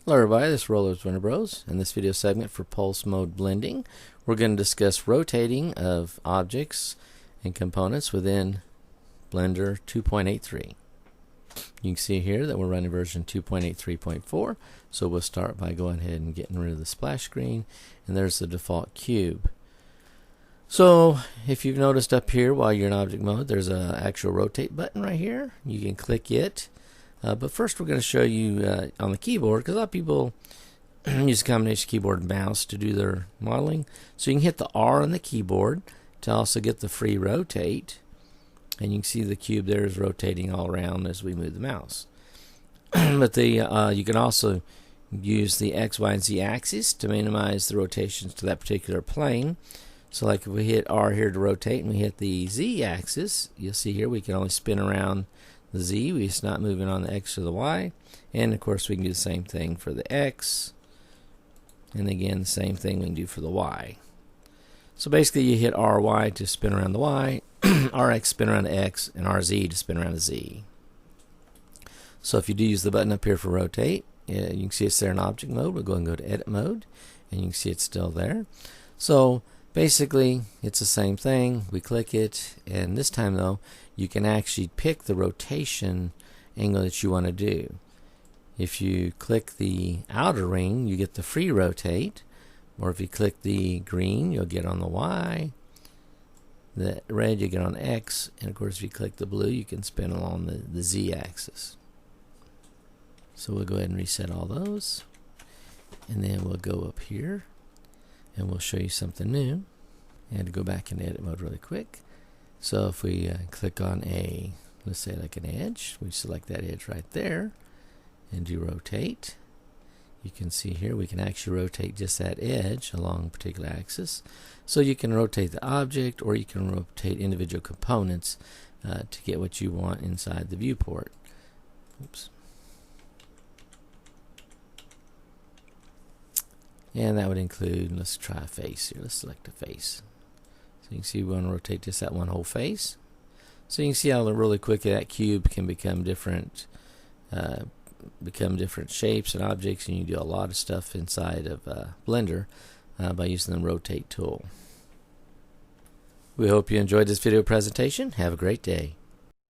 Hello everybody, this is Winterbrose. In this video segment for pulse mode blending, we're going to discuss rotating of objects and components within Blender 2.83. You can see here that we're running version 2.83.4, so we'll start by going ahead and getting rid of the splash screen, and there's the default cube. So if you've noticed up here while you're in object mode, there's an actual rotate button right here. You can click it. But first we're going to show you on the keyboard, because a lot of people use a combination keyboard and mouse to do their modeling. So you can hit the R on the keyboard to also get the free rotate, and you can see the cube there is rotating all around as we move the mouse. But you can also use the X, Y, and Z axis to minimize the rotations to that particular plane. So like if we hit R here to rotate and we hit the Z axis, you'll see here we can only spin around the Z, it's not moving on the X or the Y. And of course we can do the same thing for the X, and again the same thing we can do for the Y. So basically you hit RY to spin around the Y, RX spin around the X, and RZ to spin around the Z. So if you do use the button up here for rotate, you can see it's there in object mode. We'll go and go to edit mode, and you can see it's still there. So basically it's the same thing. We click it, and this time though you can actually pick the rotation angle that you want to do. If you click the outer ring, you get the free rotate, or if you click the green, you'll get on the Y, the red you get on X, and of course if you click the blue you can spin along the Z axis. So we'll go ahead and reset all those, and then we'll go up here and we'll show you something new. And to go back into edit mode really quick. So if we click on let's say like an edge, we select that edge right there and do rotate. You can see here we can actually rotate just that edge along a particular axis. So you can rotate the object, or you can rotate individual components to get what you want inside the viewport. Oops. And that would include, let's try a face here. Let's select a face. So you can see we want to rotate just that one whole face. So you can see how really quickly that cube can become different shapes and objects, and you can do a lot of stuff inside of Blender by using the rotate tool. We hope you enjoyed this video presentation. Have a great day.